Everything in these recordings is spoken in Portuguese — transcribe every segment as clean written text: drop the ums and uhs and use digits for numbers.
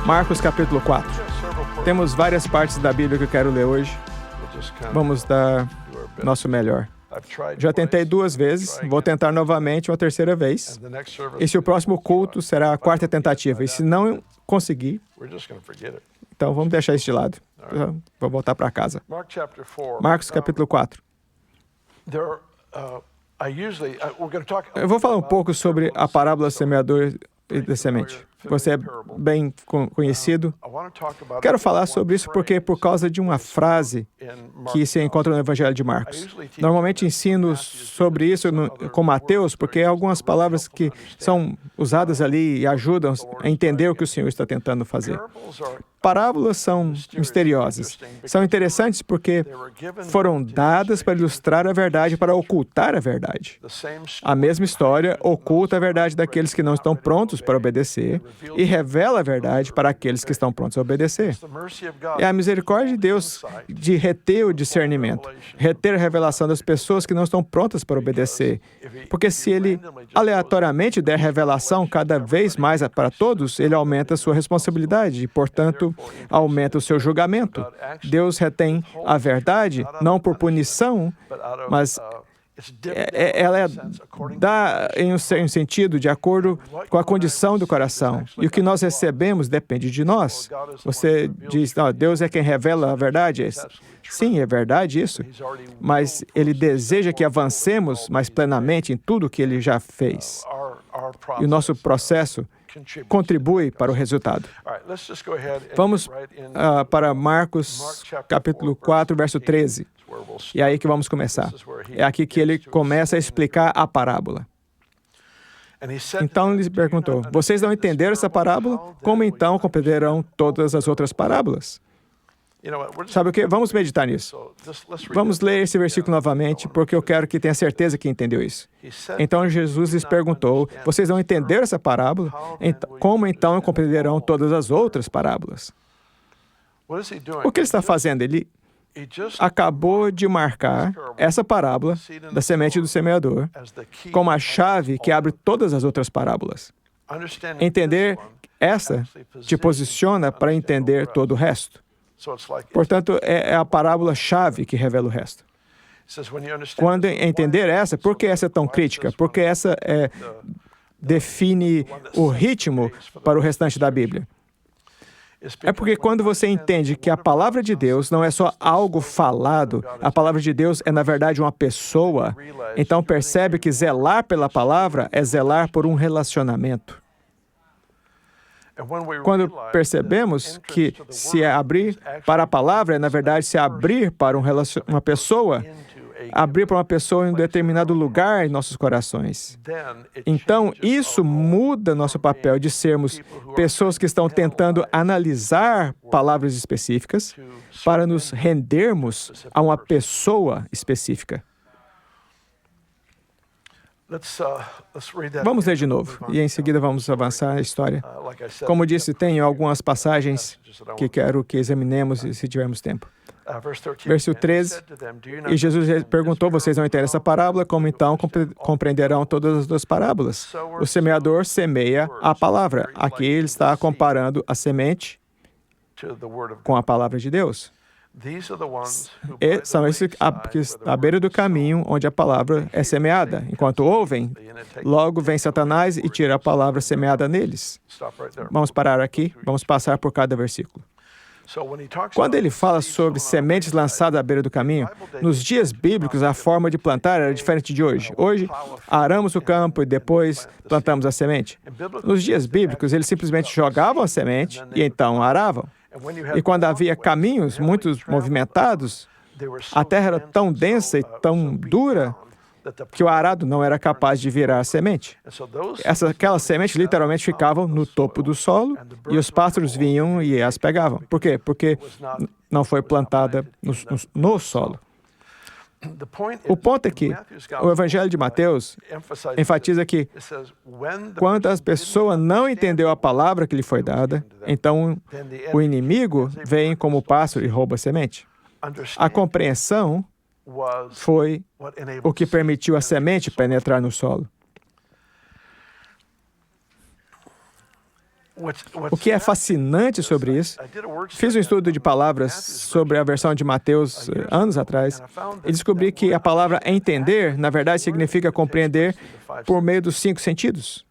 Marcos capítulo 4. Temos várias partes da Bíblia que eu quero ler hoje. Vamos dar nosso melhor. Já tentei 2 vezes, vou tentar novamente uma 3ª vez. E se o próximo culto será a 4ª tentativa. E se não conseguir, então vamos deixar isso de lado. Vou voltar para casa. Marcos capítulo 4. Eu vou falar um pouco sobre a parábola semeador e da semente. Você é bem conhecido. Quero falar sobre isso porque por causa de uma frase que se encontra no Evangelho de Marcos. Normalmente ensino sobre isso com Mateus, porque há algumas palavras que são usadas ali e ajudam a entender o que o Senhor está tentando fazer. Parábolas são misteriosas. São interessantes porque foram dadas para ilustrar a verdade, para ocultar a verdade. A mesma história oculta a verdade daqueles que não estão prontos para obedecer e revela a verdade para aqueles que estão prontos a obedecer. É a misericórdia de Deus de reter o discernimento, reter a revelação das pessoas que não estão prontas para obedecer. Porque se Ele aleatoriamente der revelação cada vez mais para todos, Ele aumenta a sua responsabilidade e, portanto, aumenta o seu julgamento. Deus retém a verdade, não por punição, mas ela dá em um sentido de acordo com a condição do coração. E o que nós recebemos depende de nós. Você diz, não, Deus é quem revela a verdade. Sim, é verdade isso. Mas Ele deseja que avancemos mais plenamente em tudo o que Ele já fez. E o nosso processo contribui para o resultado. Vamos para Marcos capítulo 4, verso 13. E é aí que vamos começar. É aqui que ele começa a explicar a parábola. Então ele perguntou, vocês não entenderam essa parábola? Como então compreenderão todas as outras parábolas? Sabe o que? Vamos meditar nisso. Vamos ler esse versículo novamente, porque eu quero que tenha certeza que entendeu isso. Então Jesus lhes perguntou, vocês não entenderam essa parábola? Como então compreenderão todas as outras parábolas? O que ele está fazendo? Ele acabou de marcar essa parábola da semente do semeador como a chave que abre todas as outras parábolas. Entender essa te posiciona para entender todo o resto. Portanto, é a parábola-chave que revela o resto. Quando entender essa, por que essa é tão crítica? Porque essa define o ritmo para o restante da Bíblia. É porque quando você entende que a palavra de Deus não é só algo falado, a palavra de Deus é, na verdade, uma pessoa, então percebe que zelar pela palavra é zelar por um relacionamento. Quando percebemos que se abrir para a palavra é, na verdade, se abrir para uma pessoa, abrir para uma pessoa em um determinado lugar em nossos corações. Então, isso muda nosso papel de sermos pessoas que estão tentando analisar palavras específicas para nos rendermos a uma pessoa específica. Vamos ler de novo, e em seguida vamos avançar a história. Como disse, tem algumas passagens que quero que examinemos se tivermos tempo. Verso 13, e Jesus perguntou, vocês não entendem essa parábola, como então compreenderão todas as 2 parábolas? O semeador semeia a palavra. Aqui ele está comparando a semente com a palavra de Deus. São esses à beira do caminho onde a palavra é semeada. Enquanto ouvem, logo vem Satanás e tira a palavra semeada neles. Vamos parar aqui, vamos passar por cada versículo. Quando ele fala sobre sementes lançadas à beira do caminho, nos dias bíblicos a forma de plantar era diferente de hoje. Hoje, aramos o campo e depois plantamos a semente. Nos dias bíblicos, eles simplesmente jogavam a semente e então aravam. E quando havia caminhos muito movimentados, a terra era tão densa e tão dura que o arado não era capaz de virar a semente. Aquelas sementes literalmente ficavam no topo do solo e os pássaros vinham e as pegavam. Por quê? Porque não foi plantada no solo. O ponto é que o Evangelho de Mateus enfatiza que quando a pessoa não entendeu a palavra que lhe foi dada, então o inimigo vem como pássaro e rouba a semente. A compreensão foi o que permitiu a semente penetrar no solo. O que é fascinante sobre isso, fiz um estudo de palavras sobre a versão de Mateus anos atrás e descobri que a palavra entender, na verdade, significa compreender por meio dos 5 sentidos.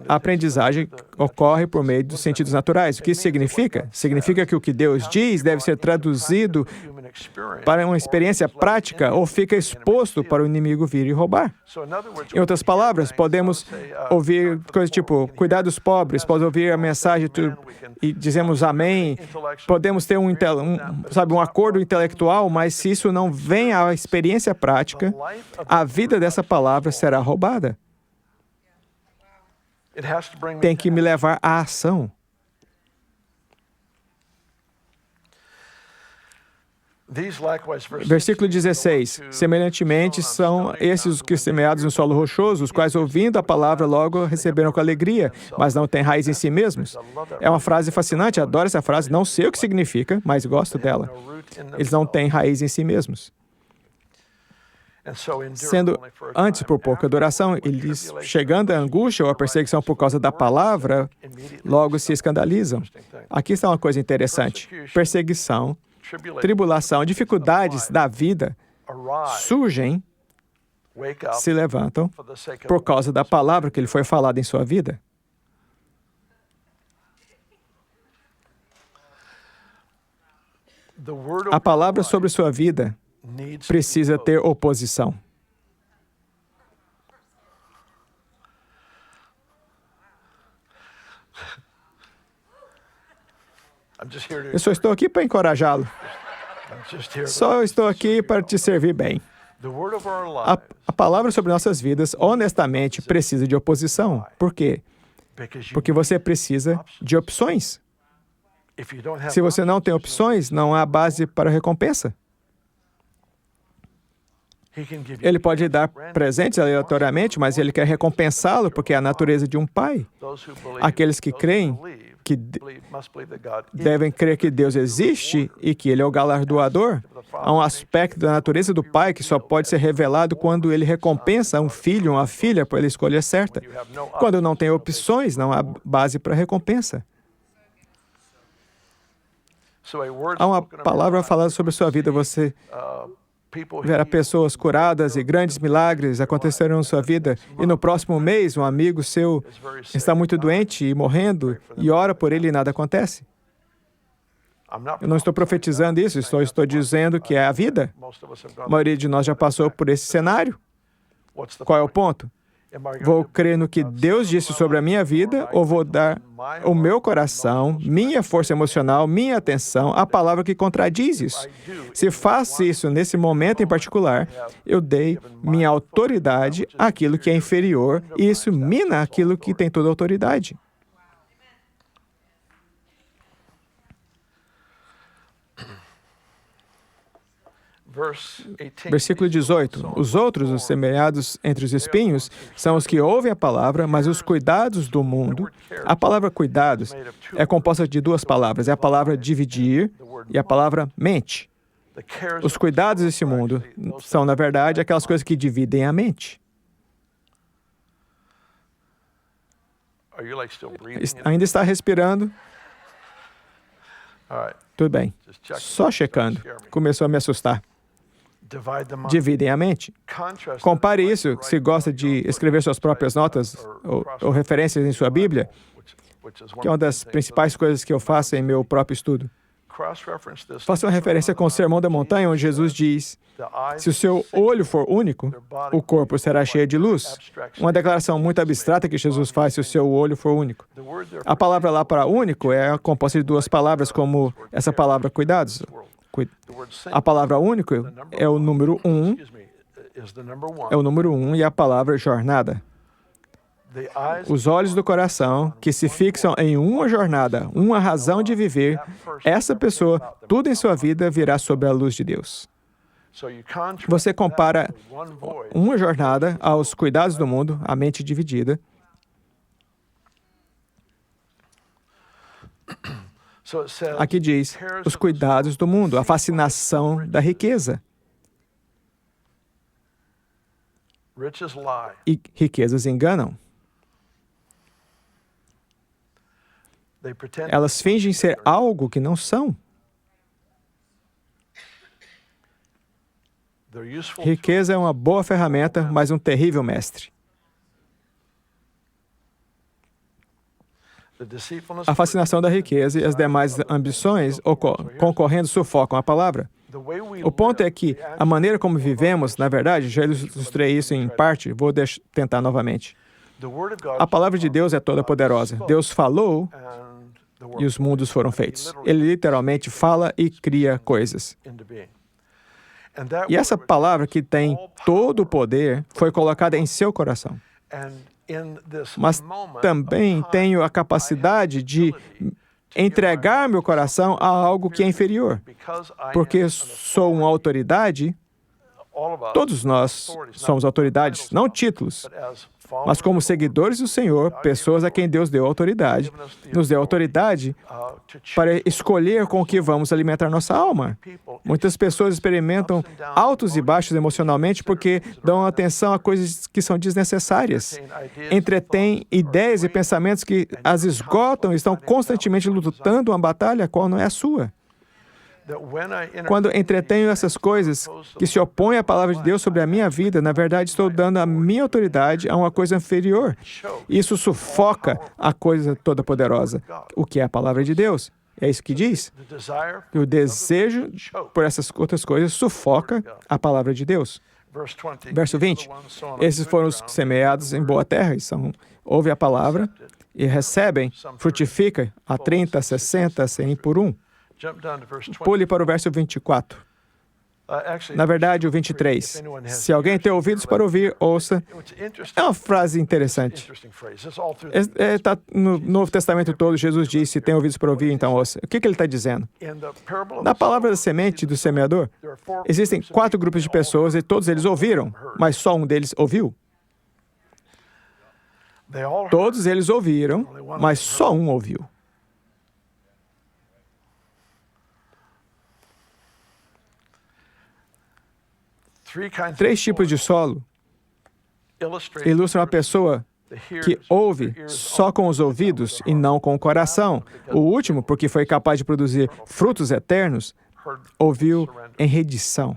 A aprendizagem ocorre por meio dos sentidos naturais. O que isso significa? Significa que o que Deus diz deve ser traduzido para uma experiência prática ou fica exposto para o inimigo vir e roubar. Em outras palavras, podemos ouvir coisas tipo, cuidar dos pobres, podemos ouvir a mensagem e dizemos amém, podemos ter um acordo intelectual, mas se isso não vem à experiência prática, a vida dessa palavra será roubada. Tem que me levar à ação. Versículo 16. Semelhantemente, são esses os que semeados no solo rochoso, os quais, ouvindo a palavra, logo receberam com alegria, mas não têm raiz em si mesmos. É uma frase fascinante, adoro essa frase, não sei o que significa, mas gosto dela. Eles não têm raiz em si mesmos. Sendo antes por pouca duração, eles, chegando à angústia ou à perseguição por causa da palavra, logo se escandalizam. Aqui está uma coisa interessante. Perseguição, tribulação, dificuldades da vida surgem, se levantam por causa da palavra que lhe foi falada em sua vida. A palavra sobre sua vida precisa ter oposição. Eu só estou aqui para encorajá-lo. Só estou aqui para te servir bem. A palavra sobre nossas vidas, honestamente, precisa de oposição. Por quê? Porque você precisa de opções. Se você não tem opções, não há base para recompensa. Ele pode dar presentes aleatoriamente, mas ele quer recompensá-lo porque é a natureza de um pai. Aqueles que creem que devem crer que Deus existe e que Ele é o galardoador. Há um aspecto da natureza do pai que só pode ser revelado quando ele recompensa um filho ou uma filha pela escolha certa. Quando não tem opções, não há base para recompensa. Há uma palavra falada sobre a sua vida. Você verá pessoas curadas e grandes milagres acontecerão na sua vida. E no próximo mês, um amigo seu está muito doente e morrendo e ora por ele e nada acontece. Eu não estou profetizando isso, estou dizendo que é a vida. A maioria de nós já passou por esse cenário. Qual é o ponto? Vou crer no que Deus disse sobre a minha vida ou vou dar o meu coração, minha força emocional, minha atenção à palavra que contradiz isso? Se faço isso nesse momento em particular, eu dei minha autoridade àquilo que é inferior e isso mina aquilo que tem toda a autoridade. Versículo 18. Os outros, os semeados entre os espinhos, são os que ouvem a palavra, mas os cuidados do mundo... A palavra cuidados é composta de 2 palavras. É a palavra dividir e a palavra mente. Os cuidados desse mundo são, na verdade, aquelas coisas que dividem a mente. Ainda está respirando? Tudo bem. Só checando. Começou a me assustar. Dividem a mente. Compare isso, se gosta de escrever suas próprias notas ou referências em sua Bíblia, que é uma das principais coisas que eu faço em meu próprio estudo. Faça uma referência com o Sermão da Montanha, onde Jesus diz, se o seu olho for único, o corpo será cheio de luz. Uma declaração muito abstrata que Jesus faz se o seu olho for único. A palavra lá para único é composta de 2 palavras, como essa palavra cuidados. A palavra único é o número 1, e a palavra jornada. Os olhos do coração que se fixam em uma jornada, uma razão de viver, essa pessoa, tudo em sua vida virá sob a luz de Deus. Você compara uma jornada aos cuidados do mundo, a mente dividida. Aqui diz, os cuidados do mundo, a fascinação da riqueza. E riquezas enganam. Elas fingem ser algo que não são. Riqueza é uma boa ferramenta, mas um terrível mestre. A fascinação da riqueza e as demais ambições concorrendo sufocam a palavra. O ponto é que a maneira como vivemos, na verdade, já ilustrei isso em parte, vou tentar novamente. A palavra de Deus é toda poderosa. Deus falou e os mundos foram feitos. Ele literalmente fala e cria coisas. E essa palavra que tem todo o poder foi colocada em seu coração. Mas também tenho a capacidade de entregar meu coração a algo que é inferior. Porque sou uma autoridade, todos nós somos autoridades, não títulos, mas como seguidores do Senhor, pessoas a quem Deus deu autoridade, nos deu autoridade para escolher com o que vamos alimentar nossa alma. Muitas pessoas experimentam altos e baixos emocionalmente porque dão atenção a coisas que são desnecessárias. Entretêm ideias e pensamentos que as esgotam e estão constantemente lutando uma batalha a qual não é a sua. Quando entretenho essas coisas que se opõem à palavra de Deus sobre a minha vida, na verdade estou dando a minha autoridade a uma coisa inferior. Isso sufoca a coisa toda poderosa, o que é a palavra de Deus. É isso que diz. E o desejo por essas outras coisas sufoca a palavra de Deus. Verso 20. Esses foram os semeados em boa terra, ouvem a palavra e recebem, frutifica a 30, 60, 100 por um. Pule para o verso 24. Na verdade, o 23. Se alguém tem ouvidos para ouvir, ouça. É uma frase interessante. Está no Novo Testamento todo, Jesus disse, se tem ouvidos para ouvir, então ouça. O que ele está dizendo? Na palavra da semente do semeador, existem 4 grupos de pessoas e todos eles ouviram, mas só um deles ouviu. Todos eles ouviram, mas só um ouviu. 3 tipos de solo ilustram a pessoa que ouve só com os ouvidos e não com o coração. O último, porque foi capaz de produzir frutos eternos, ouviu em rendição.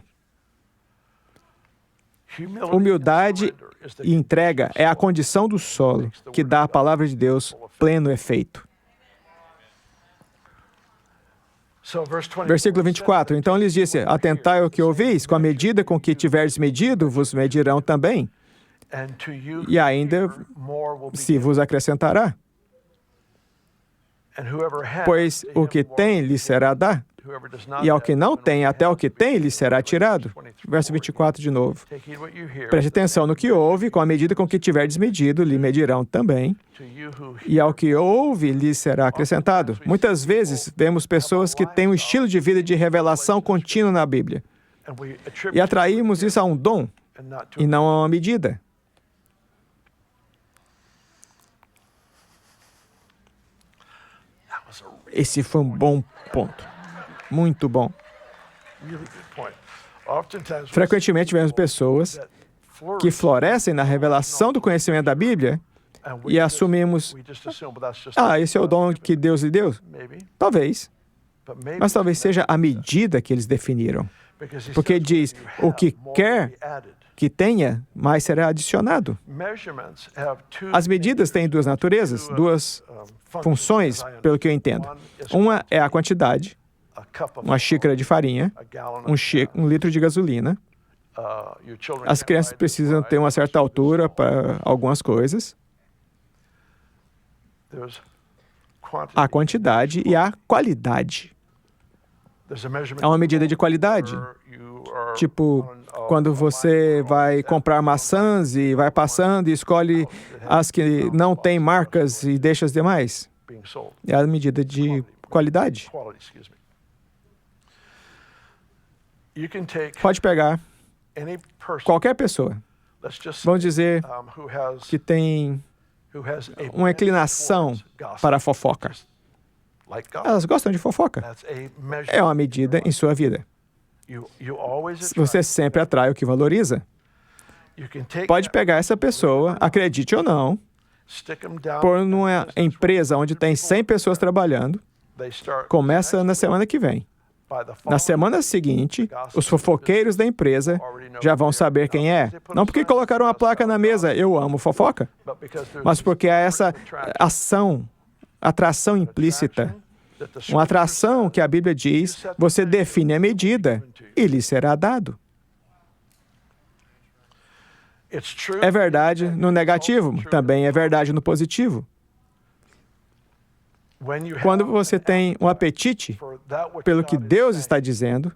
Humildade e entrega é a condição do solo que dá à palavra de Deus pleno efeito. Versículo 24. Então lhes disse, atentai ao que ouvis, com a medida com que tiverdes medido, vos medirão também. E ainda se vos acrescentará. Pois o que tem lhe será dado, e ao que não tem, até o que tem lhe será tirado. Verso 24 de novo. Preste atenção no que ouve, com a medida com que tiverdes medido, lhe medirão também, e ao que ouve lhe será acrescentado. Muitas vezes vemos pessoas que têm um estilo de vida de revelação contínua na Bíblia, e atraímos isso a um dom, e não a uma medida. Esse foi um bom ponto. Muito bom. Frequentemente vemos pessoas que florescem na revelação do conhecimento da Bíblia e assumimos, esse é o dom que Deus lhe deu. Talvez. Mas talvez seja a medida que eles definiram. Porque diz, o que quer que tenha, mais será adicionado. As medidas têm 2 naturezas, 2 funções, pelo que eu entendo. Uma é a quantidade, uma xícara de farinha, um litro de gasolina. As crianças precisam ter uma certa altura para algumas coisas. A quantidade e a qualidade. É uma medida de qualidade. Tipo, quando você vai comprar maçãs e vai passando e escolhe as que não têm marcas e deixa as demais. É a medida de qualidade. Pode pegar qualquer pessoa, vamos dizer, que tem uma inclinação para a fofoca. Elas gostam de fofoca. É uma medida em sua vida. Você sempre atrai o que valoriza. Pode pegar essa pessoa, acredite ou não, por numa empresa onde tem 100 pessoas trabalhando, começa na semana que vem. Na semana seguinte, os fofoqueiros da empresa já vão saber quem é. Não porque colocaram uma placa na mesa, eu amo fofoca, mas porque há essa atração implícita. Uma atração que a Bíblia diz, você define a medida e lhe será dado. É verdade no negativo, também é verdade no positivo. Quando você tem um apetite pelo que Deus está dizendo,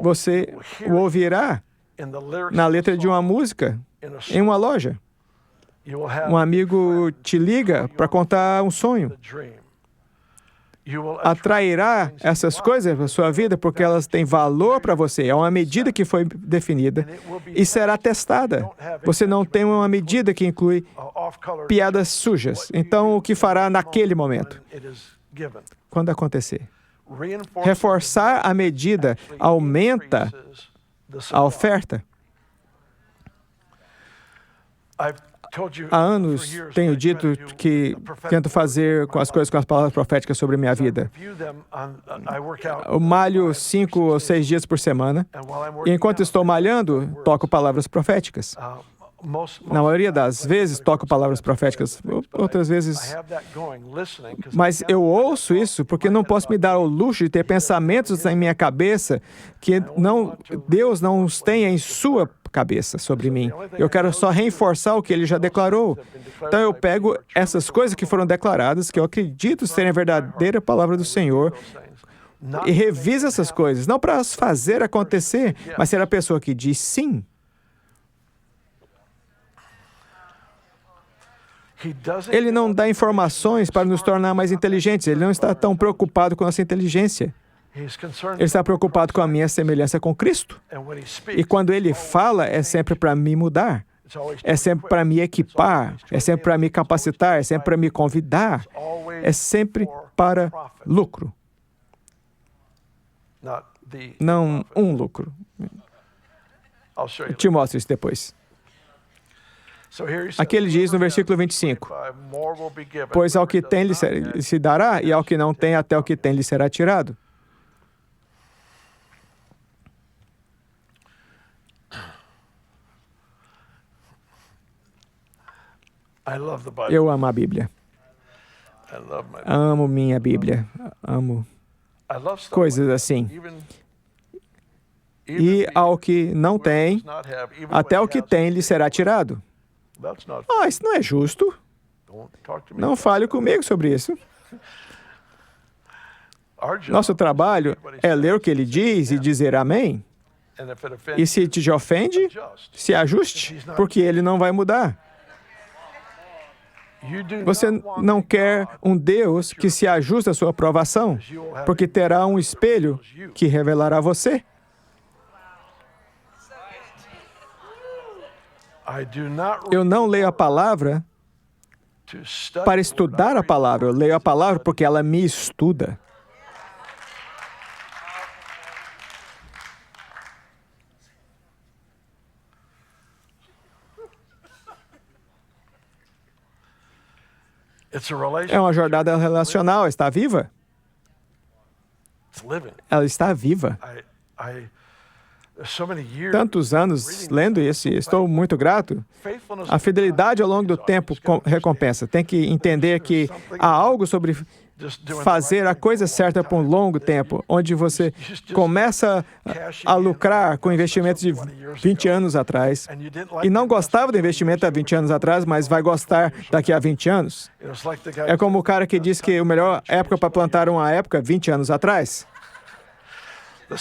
você o ouvirá na letra de uma música, em uma loja. Um amigo te liga para contar um sonho. Atrairá essas coisas para a sua vida porque elas têm valor para você. É uma medida que foi definida e será testada. Você não tem uma medida que inclui piadas sujas. Então, o que fará naquele momento? Quando acontecer? Reforçar a medida aumenta a oferta. Há anos tenho dito que tento fazer as coisas com as palavras proféticas sobre a minha vida. Eu malho 5 ou 6 dias por semana, e enquanto estou malhando, toco palavras proféticas. Na maioria das vezes, toco palavras proféticas, outras vezes... Mas eu ouço isso porque não posso me dar o luxo de ter pensamentos em minha cabeça que Deus não os tenha em sua cabeça sobre mim. Eu quero só reforçar o que Ele já declarou. Então eu pego essas coisas que foram declaradas, que eu acredito serem a verdadeira palavra do Senhor, e reviso essas coisas, não para as fazer acontecer, mas ser a pessoa que diz sim. Ele não dá informações para nos tornar mais inteligentes. Ele não está tão preocupado com a nossa inteligência. Ele está preocupado com a minha semelhança com Cristo. E quando Ele fala, é sempre para me mudar. É sempre para me equipar. É sempre para me capacitar. É sempre para me convidar. É sempre para lucro. Não um lucro. Eu te mostro isso depois. Aqui ele diz no versículo 25, pois ao que tem lhe se dará, e ao que não tem, até o que tem lhe será tirado. Eu amo a Bíblia. Amo minha Bíblia. Amo coisas assim. E ao que não tem, até o que tem lhe será tirado. Isso não é justo. Não fale comigo sobre isso. Nosso trabalho é ler o que ele diz e dizer amém. E se te ofende, se ajuste, porque ele não vai mudar. Você não quer um Deus que se ajuste à sua aprovação, porque terá um espelho que revelará você. Eu não leio a palavra para estudar a palavra. Eu leio a palavra porque ela me estuda. É uma jornada relacional. Está viva? Ela está viva. Tantos anos lendo isso, e estou muito grato. A fidelidade ao longo do tempo recompensa. Tem que entender que há algo sobre fazer a coisa certa por um longo tempo, onde você começa a lucrar com investimentos de 20 anos atrás, e não gostava do investimento há 20 anos atrás, mas vai gostar daqui a 20 anos. É como o cara que diz que a melhor época para plantar uma época, 20 anos atrás. A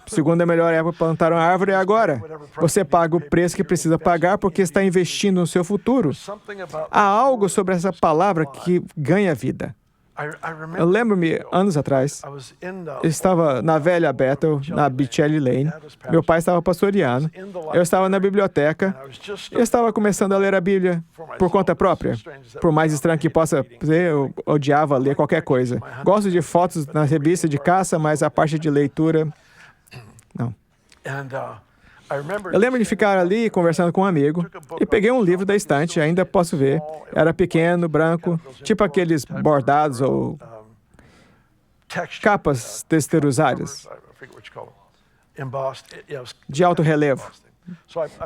segunda melhor época para plantar uma árvore é agora. Você paga o preço que precisa pagar porque está investindo no seu futuro. Há algo sobre essa palavra que ganha vida. Eu lembro-me, anos atrás, eu estava na velha Bethel, na Beachelly Lane. Meu pai estava pastoreando. Eu estava na biblioteca. Eu estava começando a ler a Bíblia por conta própria. Por mais estranho que possa ser, eu odiava ler qualquer coisa. Gosto de fotos na revista de caça, mas a parte de leitura, não. Eu lembro de ficar ali conversando com um amigo e peguei um livro da estante, ainda posso ver. Era pequeno, branco, tipo aqueles bordados ou capas texturizadas de alto relevo.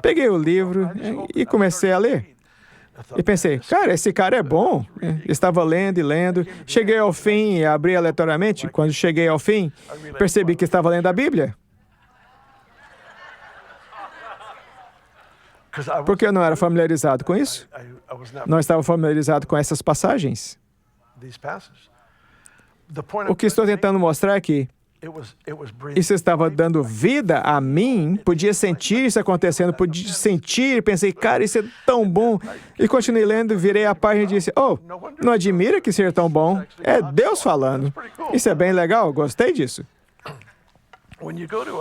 Peguei o livro e comecei a ler. E pensei, cara, esse cara é bom. Estava lendo e lendo. Cheguei ao fim e abri aleatoriamente. Quando cheguei ao fim, percebi que estava lendo a Bíblia. Porque eu não era familiarizado com isso. Não estava familiarizado com essas passagens. O que estou tentando mostrar é que isso estava dando vida a mim, podia sentir isso acontecendo, podia sentir, pensei, cara, isso é tão bom. E continuei lendo, virei a página e disse, oh, não admira que seja tão bom? É Deus falando. Isso é bem legal, gostei disso.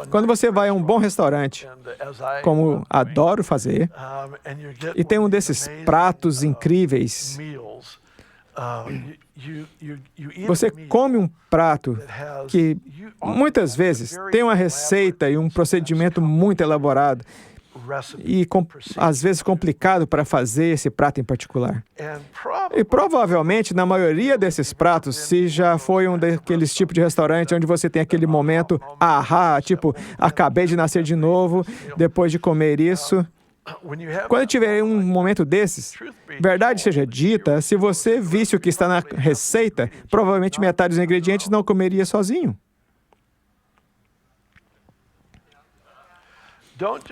Quando você vai a um bom restaurante, como adoro fazer, e tem um desses pratos incríveis, você come um prato que muitas vezes tem uma receita e um procedimento muito elaborado e às vezes complicado para fazer esse prato em particular. E provavelmente na maioria desses pratos, se já foi um daqueles tipos de restaurante onde você tem aquele momento, tipo, acabei de nascer de novo depois de comer isso. Quando tiver um momento desses, verdade seja dita, se você visse o que está na receita, provavelmente metade dos ingredientes não comeria sozinho.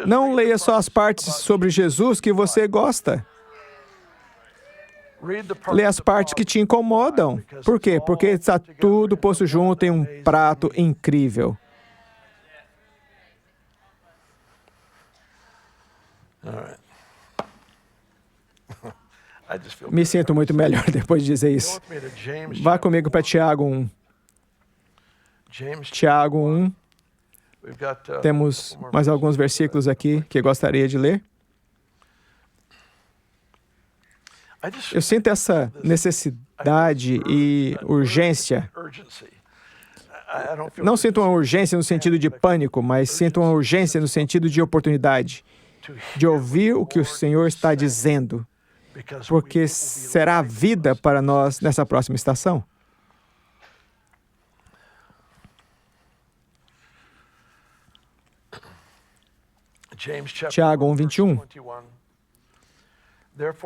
Não leia só as partes sobre Jesus que você gosta. Leia as partes que te incomodam. Por quê? Porque está tudo posto junto em um prato incrível. Me sinto muito melhor depois de dizer isso. Vá comigo para Tiago 1. Tiago 1. Temos mais alguns versículos aqui que eu gostaria de ler. Eu sinto essa necessidade e urgência. Não sinto uma urgência no sentido de pânico, mas sinto uma urgência no sentido de oportunidade, de ouvir o que o Senhor está dizendo, porque será vida para nós nessa próxima estação. Tiago 1:21.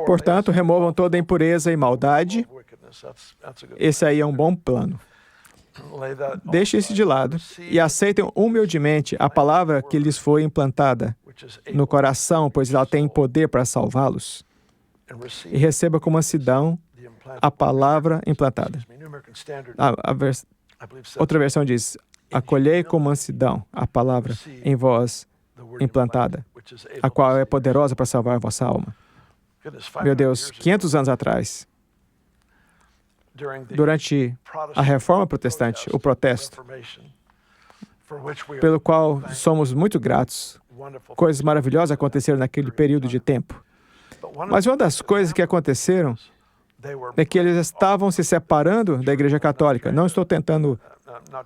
Portanto, removam toda impureza e maldade. Esse aí é um bom plano. Deixe isso de lado e aceitem humildemente a palavra que lhes foi implantada no coração, pois ela tem poder para salvá-los. E receba com mansidão a palavra implantada. Outra versão diz, acolhei com mansidão a palavra em vós implantada, a qual é poderosa para salvar a vossa alma. Meu Deus, 500 anos atrás, durante a Reforma Protestante, o protesto, pelo qual somos muito gratos, coisas maravilhosas aconteceram naquele período de tempo. Mas uma das coisas que aconteceram é que eles estavam se separando da Igreja Católica. Não estou tentando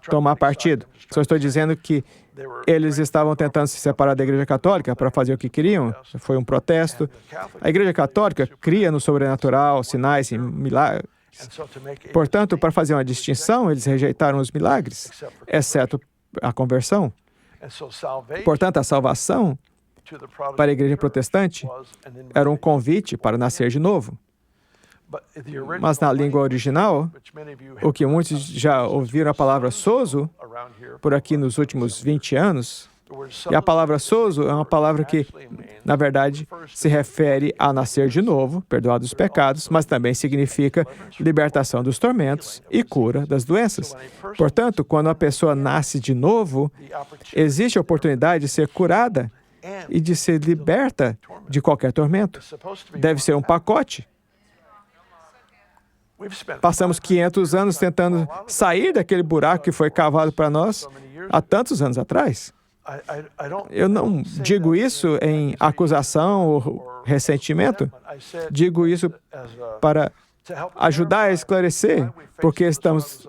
tomar partido, só estou dizendo que eles estavam tentando se separar da Igreja Católica para fazer o que queriam. Foi um protesto. A Igreja Católica cria no sobrenatural sinais e milagres. Portanto, para fazer uma distinção, eles rejeitaram os milagres, exceto a conversão. Portanto, a salvação para a Igreja Protestante era um convite para nascer de novo. Mas na língua original, o que muitos já ouviram a palavra sozo, por aqui nos últimos 20 anos, e a palavra sozo é uma palavra que, na verdade, se refere a nascer de novo, perdoados os pecados, mas também significa libertação dos tormentos e cura das doenças. Portanto, quando a pessoa nasce de novo, existe a oportunidade de ser curada e de ser liberta de qualquer tormento. Deve ser um pacote. Passamos 500 anos tentando sair daquele buraco que foi cavado para nós há tantos anos atrás. Eu não digo isso em acusação ou ressentimento. Digo isso para ajudar a esclarecer porque estamos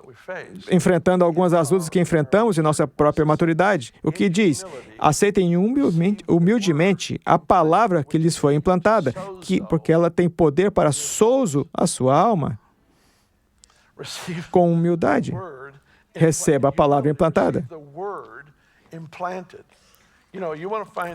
enfrentando algumas das lutas que enfrentamos em nossa própria maturidade. O que diz? Aceitem humildemente a palavra que lhes foi implantada, porque ela tem poder para souzo a sua alma. Com humildade, receba a palavra implantada.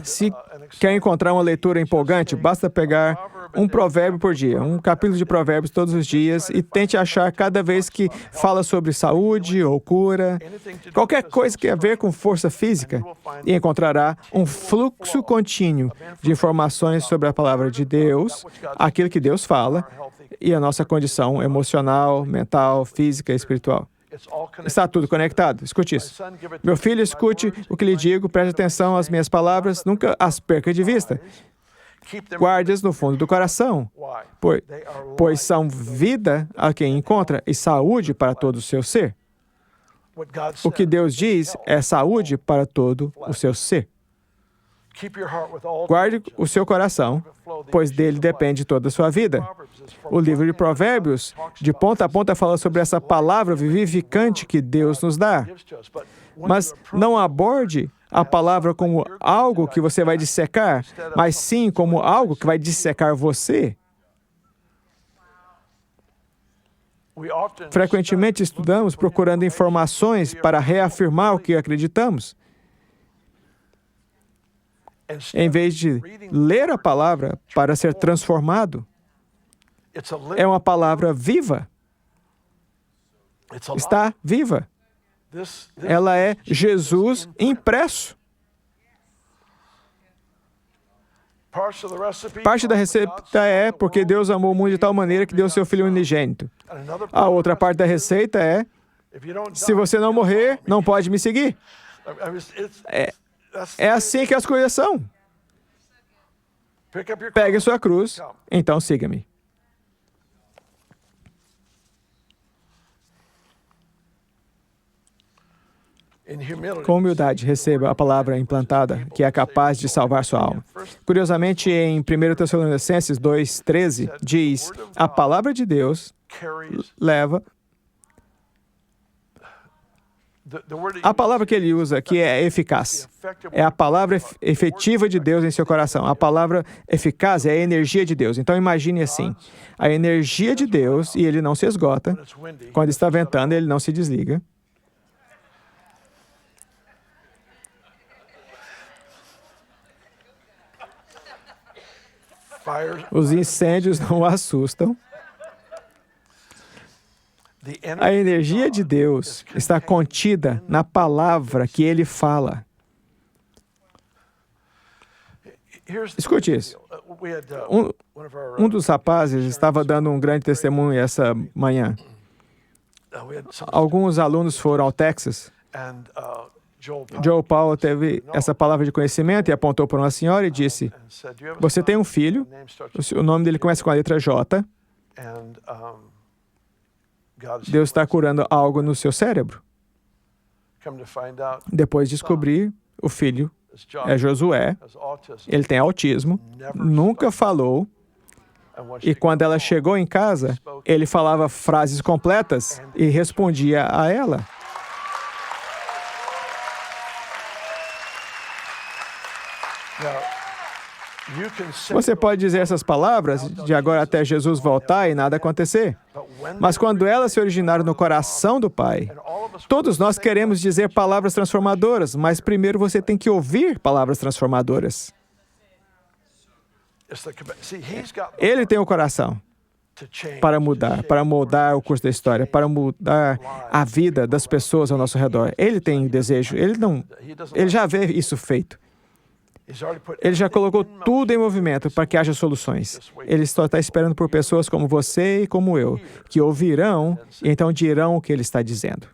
Se quer encontrar uma leitura empolgante, basta pegar um provérbio por dia, um capítulo de provérbios todos os dias e tente achar cada vez que fala sobre saúde ou cura, qualquer coisa que tenha a ver com força física, e encontrará um fluxo contínuo de informações sobre a palavra de Deus, aquilo que Deus fala, e a nossa condição emocional, mental, física e espiritual. Está tudo conectado. Escute isso. Meu filho, escute o que lhe digo, preste atenção às minhas palavras, nunca as perca de vista. Guarde-as no fundo do coração, pois são vida a quem encontra e saúde para todo o seu ser. O que Deus diz é saúde para todo o seu ser. Guarde o seu coração, pois dele depende toda a sua vida. O livro de Provérbios, de ponta a ponta, fala sobre essa palavra vivificante que Deus nos dá. Mas não aborde a palavra como algo que você vai dissecar, mas sim como algo que vai dissecar você. Frequentemente estudamos procurando informações para reafirmar o que acreditamos, em vez de ler a palavra para ser transformado. É uma palavra viva. Está viva. Ela é Jesus impresso. Parte da receita é porque Deus amou o mundo de tal maneira que deu seu Filho unigênito. A outra parte da receita é: se você não morrer, não pode me seguir. É assim que as coisas são. Pegue a sua cruz, então siga-me. Com humildade, receba a palavra implantada, que é capaz de salvar sua alma. Curiosamente, em 1 Tessalonicenses 2:13, diz: a palavra de Deus leva... A palavra que ele usa aqui é eficaz. É a palavra efetiva de Deus em seu coração. A palavra eficaz é a energia de Deus. Então imagine assim, a energia de Deus, e ele não se esgota. Quando está ventando, ele não se desliga. Os incêndios não o assustam. A energia de Deus está contida na palavra que Ele fala. Escute isso. Um dos rapazes estava dando um grande testemunho essa manhã. Alguns alunos foram ao Texas. Joe Powell teve essa palavra de conhecimento e apontou para uma senhora e disse: você tem um filho, o nome dele começa com a letra J. Deus está curando algo no seu cérebro. Depois descobri, o filho é Josué, ele tem autismo, nunca falou, e quando ela chegou em casa, ele falava frases completas e respondia a ela. Você pode dizer essas palavras de agora até Jesus voltar e nada acontecer. Mas quando elas se originaram no coração do Pai, todos nós queremos dizer palavras transformadoras, mas primeiro você tem que ouvir palavras transformadoras. Ele tem o coração para mudar, para moldar o curso da história, para mudar a vida das pessoas ao nosso redor. Ele tem desejo, ele já vê isso feito. Ele já colocou tudo em movimento para que haja soluções. Ele só está esperando por pessoas como você e como eu, que ouvirão e então dirão o que ele está dizendo.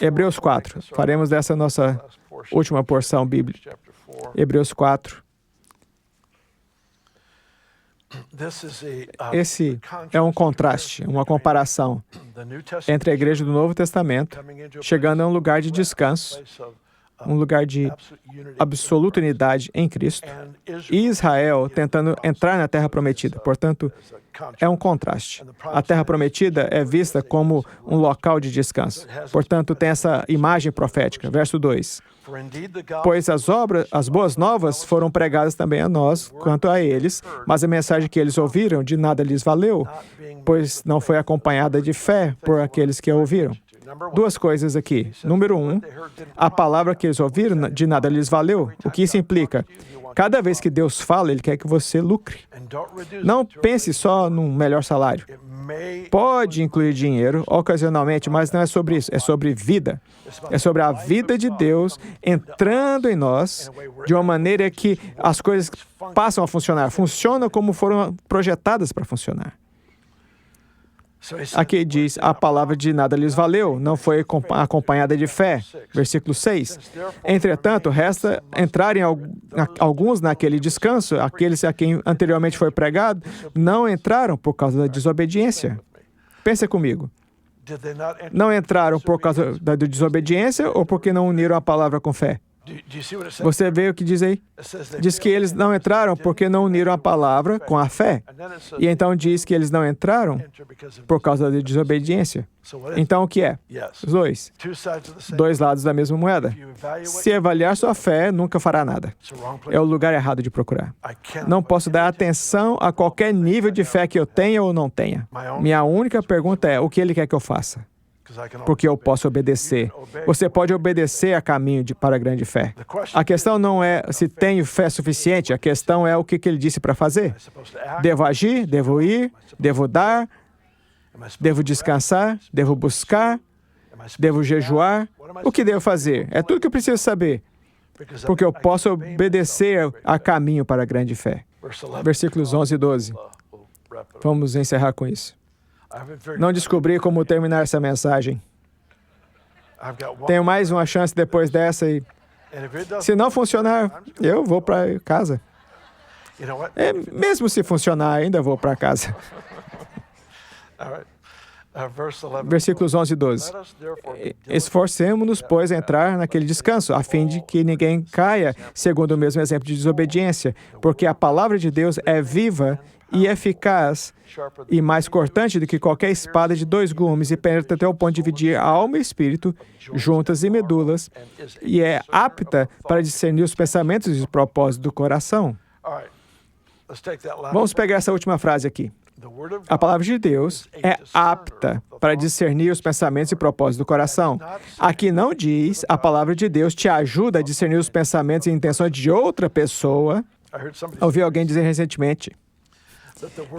Hebreus 4. Faremos dessa nossa última porção bíblica. Hebreus 4. Esse é um contraste, uma comparação entre a igreja do Novo Testamento chegando a um lugar de descanso, um lugar de absoluta unidade em Cristo, e Israel tentando entrar na Terra Prometida. Portanto, é um contraste. A Terra Prometida é vista como um local de descanso. Portanto, tem essa imagem profética. Verso 2. Pois as boas novas foram pregadas também a nós, quanto a eles, mas a mensagem que eles ouviram de nada lhes valeu, pois não foi acompanhada de fé por aqueles que a ouviram. Duas coisas aqui. Número 1, a palavra que eles ouviram de nada lhes valeu. O que isso implica? Cada vez que Deus fala, Ele quer que você lucre. Não pense só num melhor salário. Pode incluir dinheiro, ocasionalmente, mas não é sobre isso. É sobre vida. É sobre a vida de Deus entrando em nós de uma maneira que as coisas passam a funcionar. Funcionam como foram projetadas para funcionar. Aqui diz, a palavra de nada lhes valeu, não foi acompanhada de fé. Versículo 6. Entretanto, resta entrarem alguns naquele descanso, aqueles a quem anteriormente foi pregado, não entraram por causa da desobediência. Pensa comigo. Não entraram por causa da desobediência ou porque não uniram a palavra com fé? Você vê o que diz aí? Diz que eles não entraram porque não uniram a palavra com a fé. E então diz que eles não entraram por causa da desobediência. Então o que é? Os dois lados da mesma moeda. Se avaliar sua fé, nunca fará nada. É o lugar errado de procurar. Não posso dar atenção a qualquer nível de fé que eu tenha ou não tenha. Minha única pergunta é, o que Ele quer que eu faça? Porque eu posso obedecer. Você pode obedecer a caminho para a grande fé. A questão não é se tenho fé suficiente, a questão é o que Ele disse para fazer. Devo agir, devo ir, devo dar, devo descansar, devo buscar, devo jejuar. O que devo fazer? É tudo que eu preciso saber. Porque eu posso obedecer a caminho para a grande fé. Versículos 11 e 12. Vamos encerrar com isso. Não descobri como terminar essa mensagem. Tenho mais uma chance depois dessa e, se não funcionar, eu vou para casa. Mesmo se funcionar, ainda vou para casa. Versículos 11 e 12. Esforcemos-nos, pois, a entrar naquele descanso, a fim de que ninguém caia, segundo o mesmo exemplo de desobediência, porque a palavra de Deus é viva e eficaz e mais cortante do que qualquer espada de 2 gumes e penetra até o ponto de dividir a alma e espírito, juntas e medulas, e é apta para discernir os pensamentos e os propósitos do coração. Vamos pegar essa última frase aqui. A palavra de Deus é apta para discernir os pensamentos e propósitos do coração. Aqui não diz, a palavra de Deus te ajuda a discernir os pensamentos e intenções de outra pessoa. Ouvi alguém dizer recentemente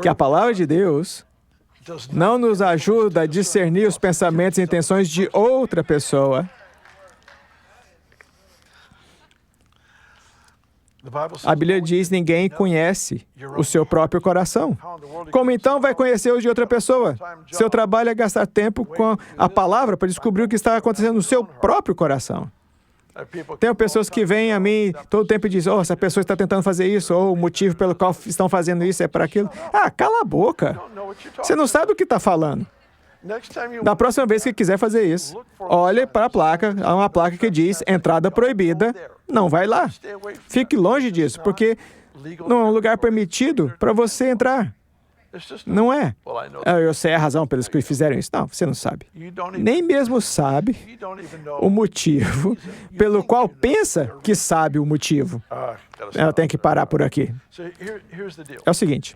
que a palavra de Deus não nos ajuda a discernir os pensamentos e intenções de outra pessoa. A Bíblia diz, ninguém conhece o seu próprio coração. Como então vai conhecer os de outra pessoa? Seu trabalho é gastar tempo com a palavra para descobrir o que está acontecendo no seu próprio coração. Tem pessoas que vêm a mim todo o tempo e dizem, essa pessoa está tentando fazer isso, ou o motivo pelo qual estão fazendo isso é para aquilo. Cala a boca. Você não sabe o que está falando. Da próxima vez que quiser fazer isso, olhe para a placa, há uma placa que diz, entrada proibida, não vai lá. Fique longe disso, porque não é um lugar permitido para você entrar. Não é. Eu sei a razão pelos que fizeram isso. Não, você não sabe. Nem mesmo sabe o motivo pelo qual pensa que sabe o motivo. Ela tem que parar por aqui. É o seguinte,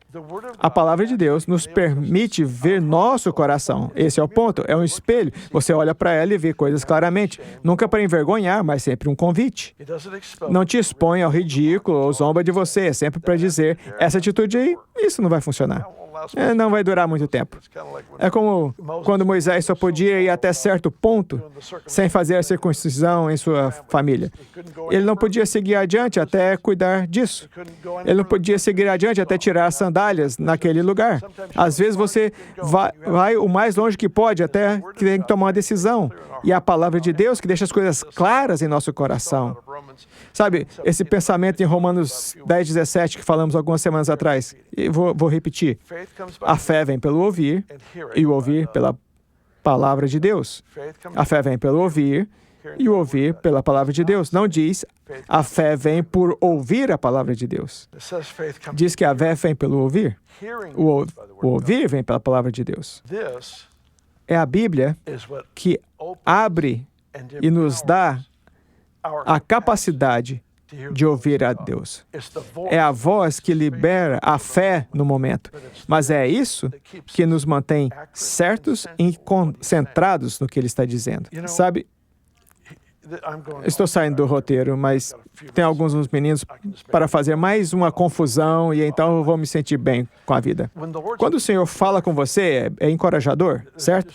a palavra de Deus nos permite ver nosso coração. Esse é o ponto, é um espelho. Você olha para ela e vê coisas claramente. Nunca para envergonhar, mas sempre um convite. Não te expõe ao ridículo ou zomba de você, é sempre para dizer, essa atitude aí, isso não vai funcionar. Não vai durar muito tempo. É como quando Moisés só podia ir até certo ponto sem fazer a circuncisão em sua família. Ele não podia seguir adiante até cuidar disso. Ele não podia seguir adiante até tirar as sandálias naquele lugar. Às vezes você vai o mais longe que pode até que tem que tomar uma decisão. E é a palavra de Deus que deixa as coisas claras em nosso coração. Sabe, esse pensamento em Romanos 10:17 que falamos algumas semanas atrás. E vou repetir. A fé vem pelo ouvir e o ouvir pela palavra de Deus. A fé vem pelo ouvir e o ouvir pela palavra de Deus. Não diz, a fé vem por ouvir a palavra de Deus. Diz que a fé vem pelo ouvir. O ouvir vem pela palavra de Deus. É a Bíblia que abre e nos dá a capacidade de ouvir a Deus. É a voz que libera a fé no momento. Mas é isso que nos mantém certos e concentrados no que Ele está dizendo. Sabe, estou saindo do roteiro, mas tem alguns dos meninos para fazer mais uma confusão e então eu vou me sentir bem com a vida. Quando o Senhor fala com você, é encorajador, certo?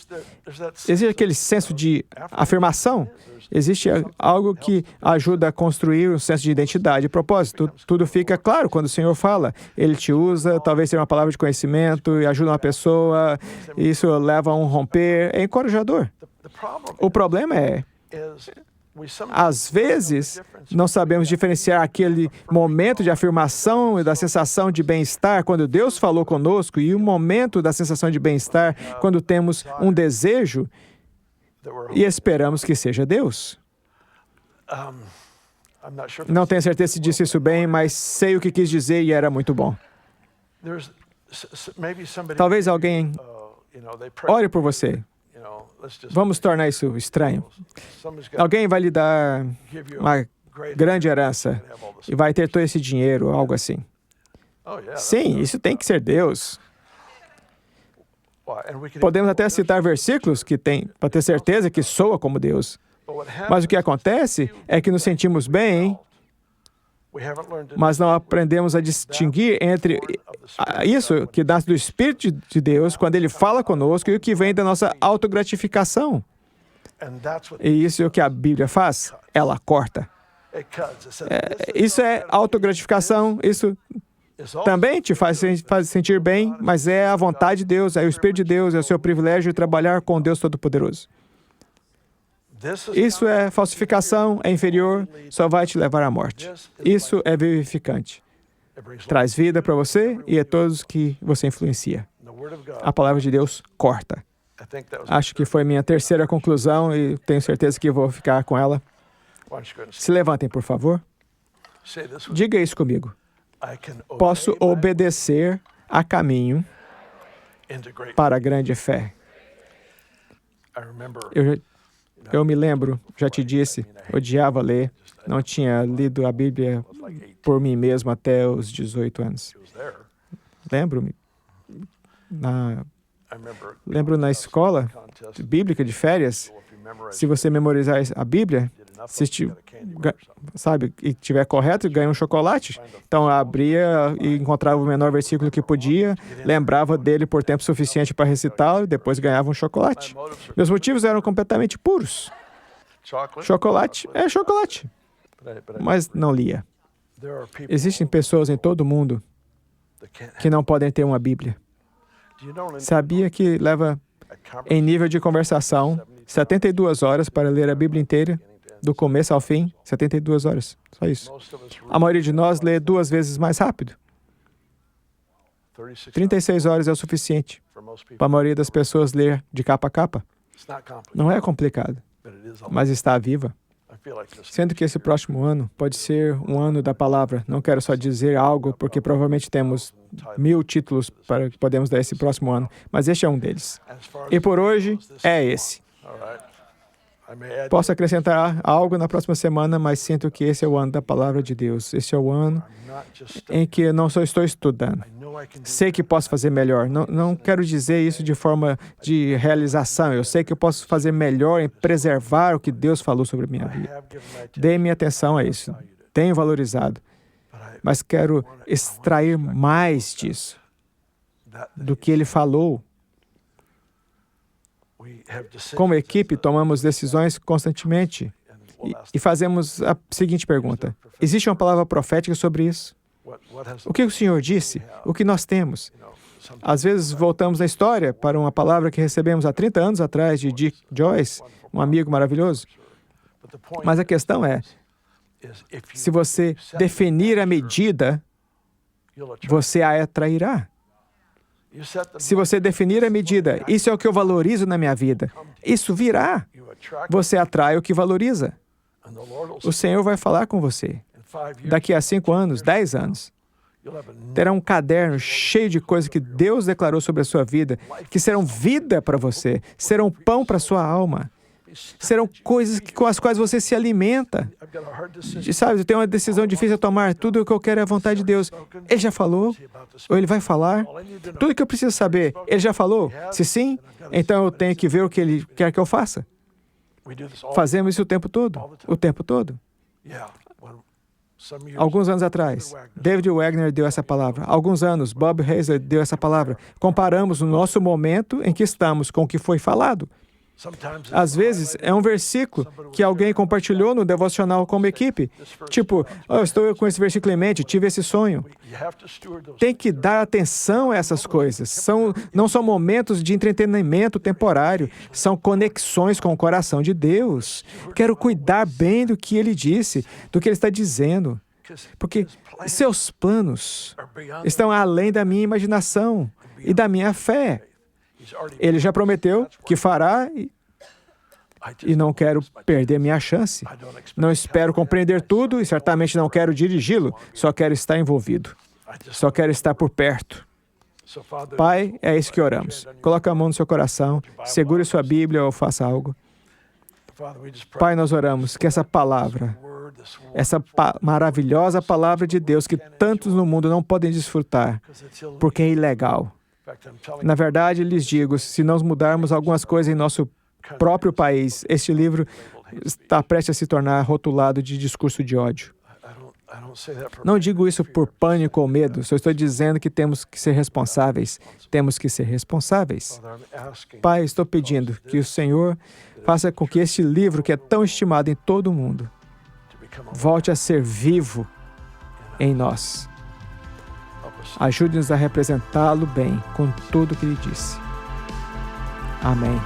Existe aquele senso de afirmação. Existe algo que ajuda a construir um senso de identidade e propósito. Tudo fica claro quando o Senhor fala. Ele te usa, talvez seja uma palavra de conhecimento e ajuda uma pessoa. Isso leva a um romper. É encorajador. O problema é, às vezes, não sabemos diferenciar aquele momento de afirmação e da sensação de bem-estar quando Deus falou conosco e o momento da sensação de bem-estar quando temos um desejo e esperamos que seja Deus. Não tenho certeza se disse isso bem, mas sei o que quis dizer e era muito bom. Talvez alguém ore por você. Vamos tornar isso estranho. Alguém vai lhe dar uma grande herança e vai ter todo esse dinheiro, algo assim. Sim, isso tem que ser Deus. Podemos até citar versículos que tem, para ter certeza que soa como Deus. Mas o que acontece é que nos sentimos bem, mas não aprendemos a distinguir entre isso que nasce do Espírito de Deus, quando Ele fala conosco, e o que vem da nossa autogratificação. E isso é o que a Bíblia faz. Ela corta. Isso é autogratificação, isso também te faz sentir bem, mas é a vontade de Deus, é o Espírito de Deus, é o seu privilégio de trabalhar com Deus Todo-Poderoso. Isso é falsificação, é inferior, só vai te levar à morte. Isso é vivificante. Traz vida para você e a todos que você influencia. A palavra de Deus corta. Acho que foi minha terceira conclusão e tenho certeza que vou ficar com ela. Se levantem, por favor. Diga isso comigo. Posso obedecer a caminho para a grande fé. Eu me lembro, já te disse, odiava ler, não tinha lido a Bíblia por mim mesmo até os 18 anos. Lembro na escola bíblica de férias, se você memorizar a Bíblia, se e tiver correto, ganha um chocolate. Então, abria e encontrava o menor versículo que podia, lembrava dele por tempo suficiente para recitá-lo e depois ganhava um chocolate. Meus motivos eram completamente puros. Chocolate é chocolate, mas não lia. Existem pessoas em todo o mundo que não podem ter uma Bíblia. Sabia que leva, em nível de conversação, 72 horas para ler a Bíblia inteira? Do começo ao fim, 72 horas. Só isso. A maioria de nós lê 2 vezes mais rápido. 36 horas é o suficiente para a maioria das pessoas ler de capa a capa. Não é complicado, mas está viva. Sendo que esse próximo ano pode ser um ano da palavra. Não quero só dizer algo, porque provavelmente temos 1000 títulos para que podemos dar esse próximo ano, mas este é um deles. E por hoje é esse. Posso acrescentar algo na próxima semana, mas sinto que esse é o ano da palavra de Deus. Esse é o ano em que eu não só estou estudando. Sei que posso fazer melhor. Não quero dizer isso de forma de realização. Eu sei que eu posso fazer melhor em preservar o que Deus falou sobre a minha vida. Dei minha atenção a isso. Tenho valorizado. Mas quero extrair mais disso, do que Ele falou. Como equipe, tomamos decisões constantemente e fazemos a seguinte pergunta: existe uma palavra profética sobre isso? O que o Senhor disse? O que nós temos? Às vezes voltamos na história para uma palavra que recebemos há 30 anos atrás de Dick Joyce, um amigo maravilhoso. Mas a questão é, se você definir a medida, você a atrairá. Se você definir a medida, isso é o que eu valorizo na minha vida, isso virá. Você atrai o que valoriza. O Senhor vai falar com você. Daqui a 5 anos, 10 anos, terá um caderno cheio de coisas que Deus declarou sobre a sua vida, que serão vida para você, serão pão para a sua alma, serão coisas com as quais você se alimenta. Sabe, eu tenho uma decisão difícil a tomar, tudo o que eu quero é a vontade de Deus. Ele já falou? Ou Ele vai falar? Tudo o que eu preciso saber, Ele já falou? Se sim, então eu tenho que ver o que Ele quer que eu faça. Fazemos isso o tempo todo, o tempo todo. Alguns anos atrás, David Wagner deu essa palavra. Alguns anos, Bob Hazlett deu essa palavra. Comparamos o nosso momento em que estamos com o que foi falado. Às vezes, é um versículo que alguém compartilhou no devocional como equipe. Tipo, eu estou com esse versículo em mente, tive esse sonho. Tem que dar atenção a essas coisas. Não são momentos de entretenimento temporário, são conexões com o coração de Deus. Quero cuidar bem do que Ele disse, do que Ele está dizendo. Porque seus planos estão além da minha imaginação e da minha fé. Ele já prometeu que fará e não quero perder minha chance. Não espero compreender tudo e certamente não quero dirigi-lo, só quero estar envolvido. Só quero estar por perto. Pai, é isso que oramos. Coloque a mão no seu coração, segure sua Bíblia ou faça algo. Pai, nós oramos que essa palavra, maravilhosa palavra de Deus que tantos no mundo não podem desfrutar, porque é ilegal. Na verdade, lhes digo, se nós mudarmos algumas coisas em nosso próprio país, este livro está prestes a se tornar rotulado de discurso de ódio. Não digo isso por pânico ou medo, só estou dizendo que temos que ser responsáveis. Temos que ser responsáveis. Pai, estou pedindo que o Senhor faça com que este livro, que é tão estimado em todo o mundo, volte a ser vivo em nós. Ajude-nos a representá-lo bem com tudo o que Ele disse. Amém.